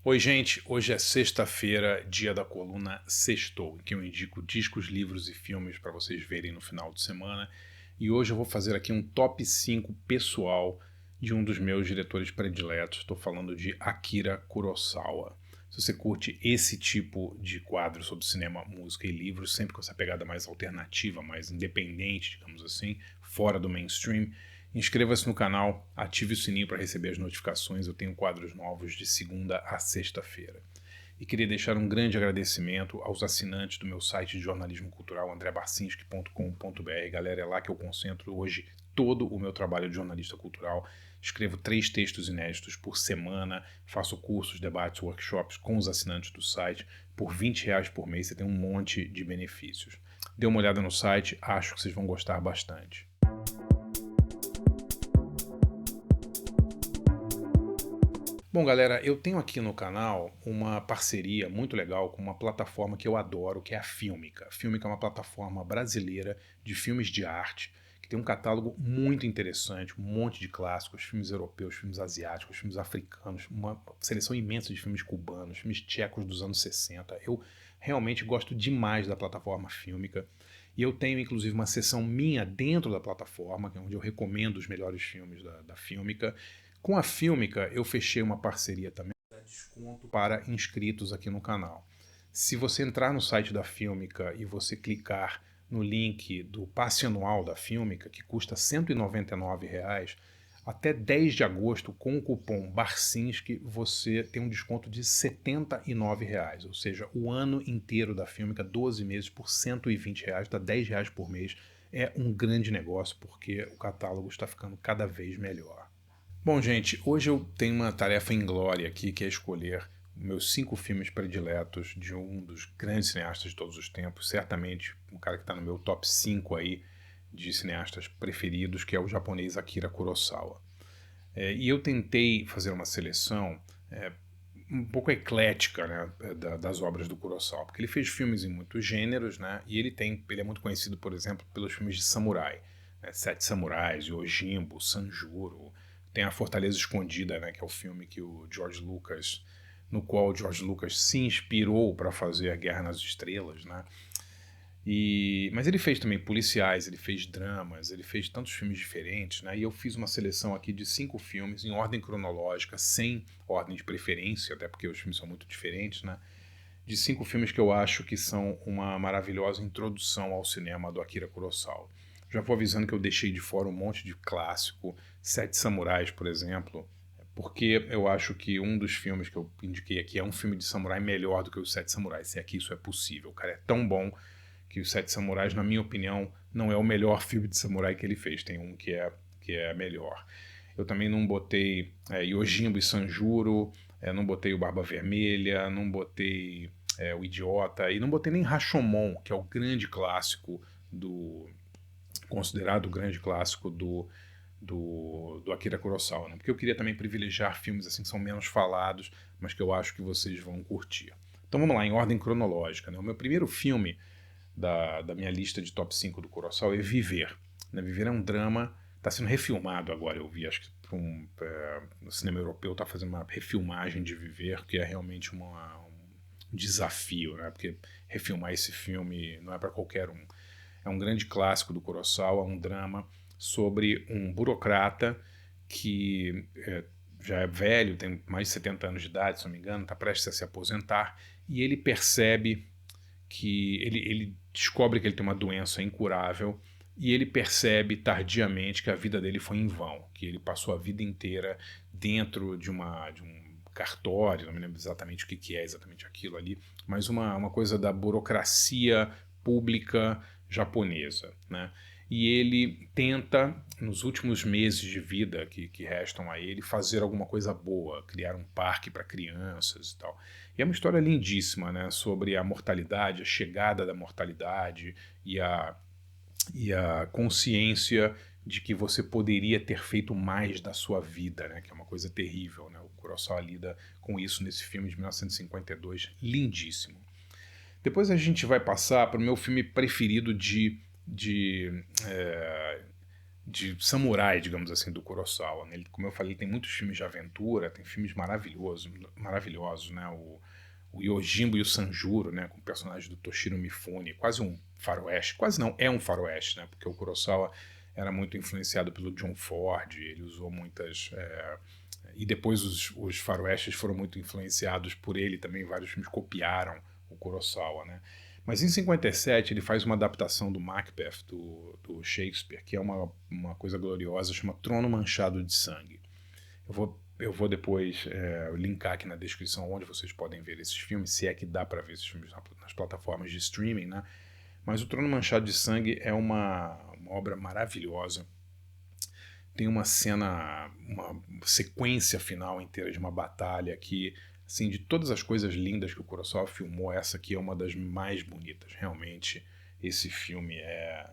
Oi, gente. Hoje é sexta-feira, dia da coluna Sextou, em que eu indico discos, livros e filmes para vocês verem no final de semana. E hoje eu vou fazer aqui um top 5 pessoal de um dos meus diretores prediletos. Estou falando de Akira Kurosawa. Se você curte esse tipo de quadro sobre cinema, música e livros, sempre com essa pegada mais alternativa, mais independente, digamos assim, fora do mainstream, inscreva-se no canal, ative o sininho para receber as notificações. Eu tenho quadros novos de segunda a sexta-feira. E queria deixar um grande agradecimento aos assinantes do meu site de jornalismo cultural, andrebarcinski.com.br. Galera, é lá que eu concentro hoje todo o meu trabalho de jornalista cultural. Escrevo 3 textos inéditos por semana, faço cursos, debates, workshops com os assinantes do site. Por R$ 20 por mês você tem um monte de benefícios. Dê uma olhada no site, acho que vocês vão gostar bastante. Bom, galera, eu tenho aqui no canal uma parceria muito legal com uma plataforma que eu adoro, que é a Filmica. A Filmica é uma plataforma brasileira de filmes de arte, que tem um catálogo muito interessante, um monte de clássicos, filmes europeus, filmes asiáticos, filmes africanos, uma seleção imensa de filmes cubanos, filmes tchecos dos anos 60. Eu realmente gosto demais da plataforma Filmica. E eu tenho, inclusive, uma seção minha dentro da plataforma, que é onde eu recomendo os melhores filmes da Filmica. Com a Filmica, eu fechei uma parceria também para desconto para inscritos aqui no canal. Se você entrar no site da Filmica e você clicar no link do passe anual da Filmica, que custa R$ 199, até 10 de agosto, com o cupom BARCINSKI, você tem um desconto de R$ 79, ou seja, o ano inteiro da Filmica, 12 meses por R$ 120, dá R$ 10 por mês. É um grande negócio porque o catálogo está ficando cada vez melhor. Bom, gente, hoje eu tenho uma tarefa inglória aqui, que é escolher meus 5 filmes prediletos de um dos grandes cineastas de todos os tempos, certamente um cara que está no meu top 5 aí de cineastas preferidos, que é o japonês Akira Kurosawa. E eu tentei fazer uma seleção um pouco eclética, né, das obras do Kurosawa, porque ele fez filmes em muitos gêneros, né, e ele é muito conhecido, por exemplo, pelos filmes de samurai, né, Sete Samurais, Yojimbo, Sanjuro. Tem A Fortaleza Escondida, né, que é o filme que o George Lucas, no qual o George Lucas se inspirou para fazer A Guerra nas Estrelas, né? Mas ele fez também policiais, ele fez dramas, ele fez tantos filmes diferentes, né? E eu fiz uma seleção aqui de 5 filmes em ordem cronológica, sem ordem de preferência, até porque os filmes são muito diferentes, né? De 5 filmes que eu acho que são uma maravilhosa introdução ao cinema do Akira Kurosawa. Já vou avisando que eu deixei de fora um monte de clássico, Sete Samurais, por exemplo, porque eu acho que um dos filmes que eu indiquei aqui é um filme de samurai melhor do que os Sete Samurais, se é que isso é possível. O cara é tão bom que os Sete Samurais, na minha opinião, não é o melhor filme de samurai que ele fez. Tem um que é melhor. Eu também não botei Yojimbo e Sanjuro, não botei o Barba Vermelha, não botei o Idiota, e não botei nem Rashomon, que é o grande clássico considerado o grande clássico do Akira Kurosawa, né? Porque eu queria também privilegiar filmes assim que são menos falados, mas que eu acho que vocês vão curtir. Então vamos lá, em ordem cronológica, né? O meu primeiro filme da minha lista de top 5 do Kurosawa é Viver. Né? Viver é um drama, está sendo refilmado agora, eu vi, acho que no cinema europeu está fazendo uma refilmagem de Viver, que é realmente um desafio, né? Porque refilmar esse filme não é para qualquer um. É um grande clássico do Kurosawa, um drama sobre um burocrata que já é velho, tem mais de 70 anos de idade, se não me engano, está prestes a se aposentar, e ele percebe que ele descobre que ele tem uma doença incurável e ele percebe tardiamente que a vida dele foi em vão, que ele passou a vida inteira dentro de um cartório, não me lembro exatamente o que é exatamente aquilo ali, mas uma coisa da burocracia pública japonesa, né? E ele tenta, nos últimos meses de vida que restam a ele, fazer alguma coisa boa, criar um parque para crianças e tal. E é uma história lindíssima, né? Sobre a mortalidade, a chegada da mortalidade e a consciência de que você poderia ter feito mais da sua vida, né? Que é uma coisa terrível, né? O Kurosawa lida com isso nesse filme de 1952, lindíssimo. Depois a gente vai passar para o meu filme preferido de samurai, digamos assim, do Kurosawa, né? Ele, como eu falei, tem muitos filmes de aventura, tem filmes maravilhosos, né? O Yojimbo e o Sanjuro, né? Com o personagem do Toshiro Mifune, quase um faroeste, quase não, é um faroeste, né? Porque o Kurosawa era muito influenciado pelo John Ford, ele usou muitas... e depois os faroestes foram muito influenciados por ele também, vários filmes copiaram o Kurosawa, né? Mas em 57 ele faz uma adaptação do Macbeth, do Shakespeare, que é uma coisa gloriosa, chama Trono Manchado de Sangue. Eu vou depois linkar aqui na descrição onde vocês podem ver esses filmes, se é que dá para ver esses filmes nas plataformas de streaming, né? Mas o Trono Manchado de Sangue é uma obra maravilhosa. Tem uma cena, uma sequência final inteira de uma batalha que, assim, de todas as coisas lindas que o Kurosawa filmou, essa aqui é uma das mais bonitas. Realmente, esse filme é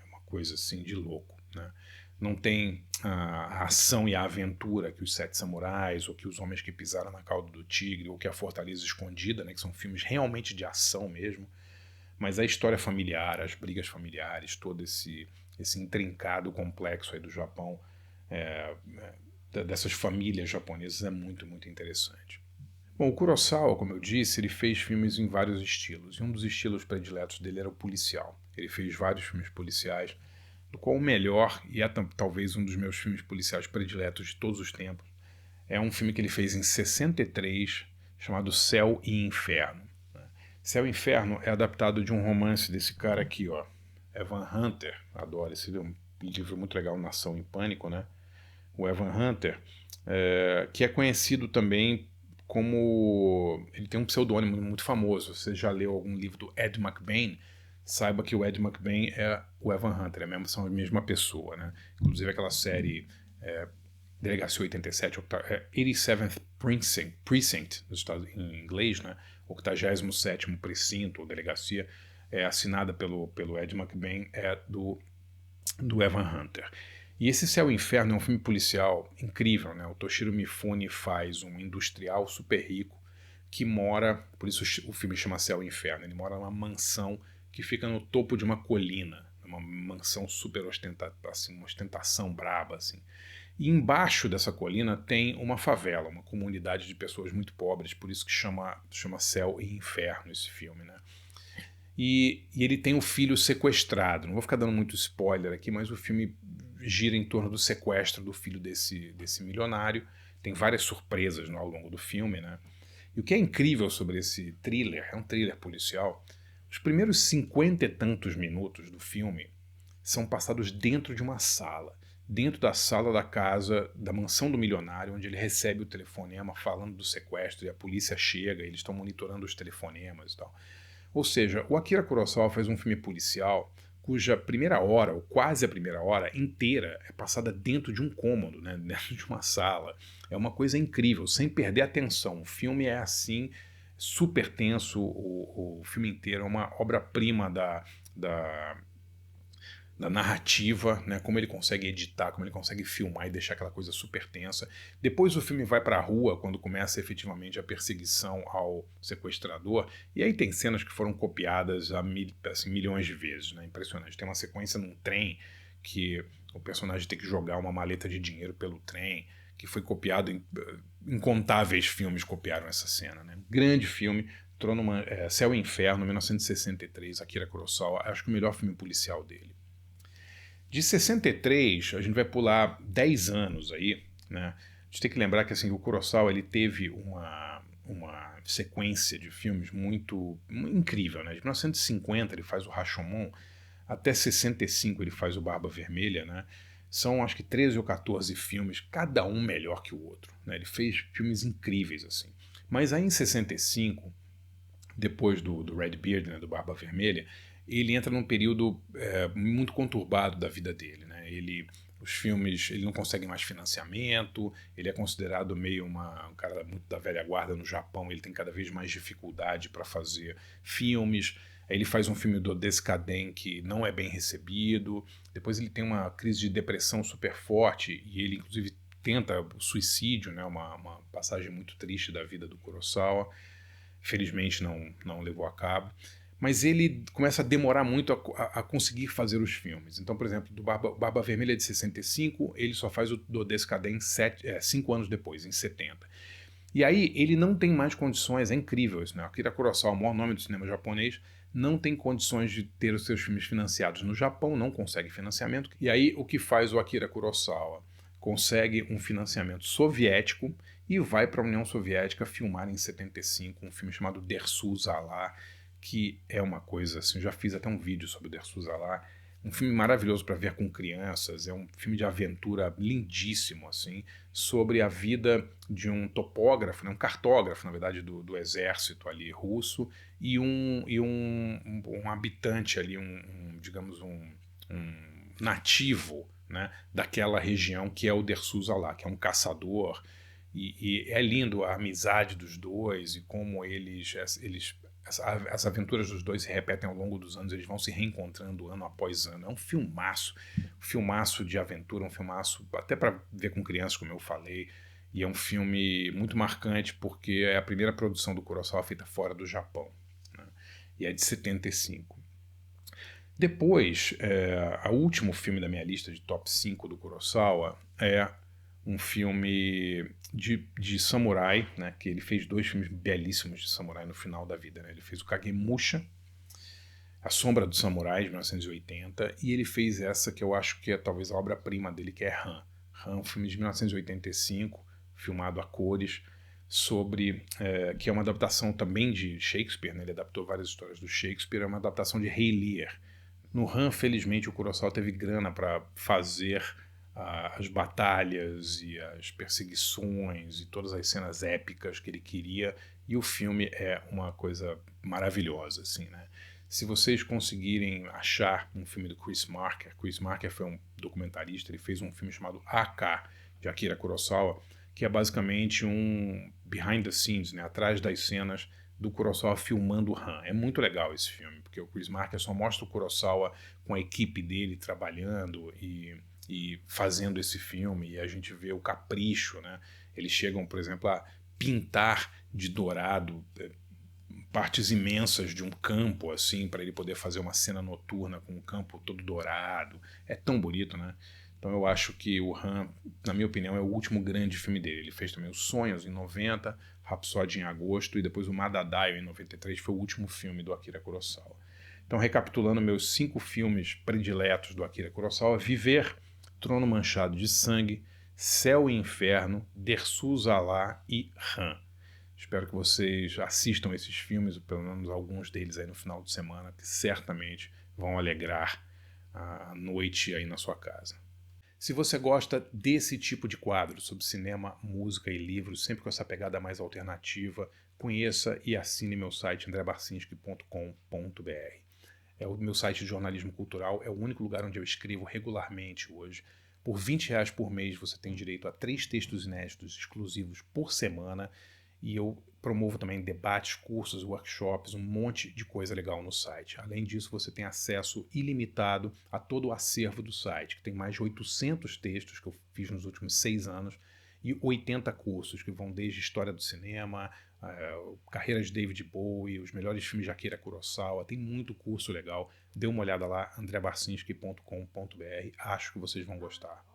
uma coisa, assim, de louco, né? Não tem a ação e a aventura que os Sete Samurais, ou que os Homens que Pisaram na Cauda do Tigre, ou que a Fortaleza Escondida, né, que são filmes realmente de ação mesmo, mas a história familiar, as brigas familiares, todo esse intrincado complexo aí do Japão, dessas famílias japonesas, é muito, muito interessante. Bom, o Kurosawa, como eu disse, ele fez filmes em vários estilos, e um dos estilos prediletos dele era o policial. Ele fez vários filmes policiais, do qual o melhor, e é talvez um dos meus filmes policiais prediletos de todos os tempos, é um filme que ele fez em 63, chamado Céu e Inferno. Céu e Inferno é adaptado de um romance desse cara aqui, ó, Evan Hunter. Adoro esse livro muito legal, Nação em Pânico, né? O Evan Hunter, que é conhecido também como... Ele tem um pseudônimo muito famoso. Você já leu algum livro do Ed McBain? Saiba que o Ed McBain é o Evan Hunter, são a mesma pessoa, né? Inclusive aquela série Delegacia 87, 87th Precinct, em inglês, né? 87º Precinto, ou Delegacia, assinada pelo Ed McBain, é do Evan Hunter. E esse Céu e Inferno é um filme policial incrível, né? O Toshiro Mifune faz um industrial super rico que mora, por isso o filme chama Céu e Inferno, ele mora numa mansão que fica no topo de uma colina, uma mansão super ostentada, assim, uma ostentação braba, assim. E embaixo dessa colina tem uma favela, uma comunidade de pessoas muito pobres, por isso que chama Céu e Inferno esse filme, né? E ele tem um filho sequestrado. Não vou ficar dando muito spoiler aqui, mas o filme gira em torno do sequestro do filho desse milionário. Tem várias surpresas ao longo do filme, né? E o que é incrível sobre esse thriller, é um thriller policial, os primeiros 50 e tantos minutos do filme são passados dentro de uma sala. Dentro da sala da casa, da mansão do milionário, onde ele recebe o telefonema falando do sequestro e a polícia chega, eles estão monitorando os telefonemas e tal. Ou seja, o Akira Kurosawa faz um filme policial cuja primeira hora, ou quase a primeira hora inteira, é passada dentro de um cômodo, né? Dentro de uma sala. É uma coisa incrível, sem perder a tensão. O filme é assim, super tenso, o filme inteiro é uma obra-prima da narrativa, né, como ele consegue editar, como ele consegue filmar e deixar aquela coisa super tensa. Depois o filme vai para a rua, quando começa efetivamente a perseguição ao sequestrador, e aí tem cenas que foram copiadas assim, milhões de vezes, né, impressionante. Tem uma sequência num trem que o personagem tem que jogar uma maleta de dinheiro pelo trem, que foi copiado em incontáveis filmes copiaram essa cena, né. Grande filme, Céu e Inferno, 1963, Akira Kurosawa, acho que o melhor filme policial dele. De 63, a gente vai pular 10 anos aí, né? A gente tem que lembrar que assim, o Kurosawa ele teve uma sequência de filmes muito incrível, né? De 1950 ele faz o Rashomon, até 65 ele faz o Barba Vermelha, né? São acho que 13 ou 14 filmes, cada um melhor que o outro, né? Ele fez filmes incríveis assim. Mas aí em 65, depois do Red Beard, né, do Barba Vermelha, ele entra num período muito conturbado da vida dele, né? Os filmes, ele não consegue mais financiamento, ele é considerado meio um cara muito da velha guarda no Japão, ele tem cada vez mais dificuldade para fazer filmes. Aí ele faz um filme do Descaden que não é bem recebido, depois ele tem uma crise de depressão super forte e ele inclusive tenta o suicídio, né? Uma passagem muito triste da vida do Kurosawa. Felizmente não levou a cabo. mas ele começa a demorar muito a conseguir fazer os filmes. Então, por exemplo, do Barba Vermelha de 65, ele só faz o do Descadent 5 anos depois, em 70. E aí ele não tem mais condições, é incrível isso, né? Akira Kurosawa, o maior nome do cinema japonês, não tem condições de ter os seus filmes financiados no Japão, não consegue financiamento. E aí o que faz o Akira Kurosawa? Consegue um financiamento soviético e vai para a União Soviética filmar em 75 um filme chamado Dersu Zala, que é uma coisa assim, eu já fiz até um vídeo sobre o Dersu Zala, um filme maravilhoso para ver com crianças, é um filme de aventura lindíssimo, assim, sobre a vida de um topógrafo, né, um cartógrafo, na verdade, do exército ali russo, e um habitante ali, digamos, um nativo, né, daquela região que é o Dersu Zala, que é um caçador, e é lindo a amizade dos dois e como as aventuras dos dois se repetem ao longo dos anos, eles vão se reencontrando ano após ano. É um filmaço de aventura, um filmaço até para ver com crianças, como eu falei, e é um filme muito marcante porque é a primeira produção do Kurosawa feita fora do Japão, né? E é de 75. Depois, o último filme da minha lista de top 5 do Kurosawa é um filme de samurai, né, que ele fez 2 filmes belíssimos de samurai no final da vida, né? Ele fez o Kagemusha, A Sombra do Samurai, de 1980, e ele fez essa que eu acho que é talvez a obra-prima dele, que é Han. Han, um filme de 1985, filmado a cores, que é uma adaptação também de Shakespeare, né? Ele adaptou várias histórias do Shakespeare, é uma adaptação de Rei Lear. No Han, felizmente, o Kurosawa teve grana para fazer as batalhas e as perseguições e todas as cenas épicas que ele queria, e o filme é uma coisa maravilhosa, assim, né? Se vocês conseguirem achar um filme do Chris Marker foi um documentarista, ele fez um filme chamado AK, de Akira Kurosawa, que é basicamente um behind the scenes, né, atrás das cenas do Kurosawa filmando o Han. É muito legal esse filme, porque o Chris Marker só mostra o Kurosawa com a equipe dele trabalhando e fazendo esse filme, e a gente vê o capricho, né? Eles chegam, por exemplo, a pintar de dourado partes imensas de um campo, assim, para ele poder fazer uma cena noturna com o campo todo dourado. É tão bonito, né? Então eu acho que o Han, na minha opinião, é o último grande filme dele. Ele fez também Os Sonhos, em 90, Rhapsody em agosto, e depois o Madadaio, em 93, foi o último filme do Akira Kurosawa. Então, recapitulando meus 5 filmes prediletos do Akira Kurosawa: Viver, Trono Manchado de Sangue, Céu e Inferno, Dersu Zala e Han. Espero que vocês assistam esses filmes, ou pelo menos alguns deles aí no final de semana, que certamente vão alegrar a noite aí na sua casa. Se você gosta desse tipo de quadro sobre cinema, música e livros, sempre com essa pegada mais alternativa, conheça e assine meu site andrebarcinski.com.br. É o meu site de jornalismo cultural, é o único lugar onde eu escrevo regularmente hoje. Por R$ 20 por mês você tem direito a 3 textos inéditos exclusivos por semana, e eu promovo também debates, cursos, workshops, um monte de coisa legal no site. Além disso, você tem acesso ilimitado a todo o acervo do site, que tem mais de 800 textos que eu fiz nos últimos 6 anos e 80 cursos que vão desde história do cinema, carreira de David Bowie, os melhores filmes de Akira Kurosawa. Tem muito curso legal. Dê uma olhada lá, andrebarcinski.com.br. Acho que vocês vão gostar.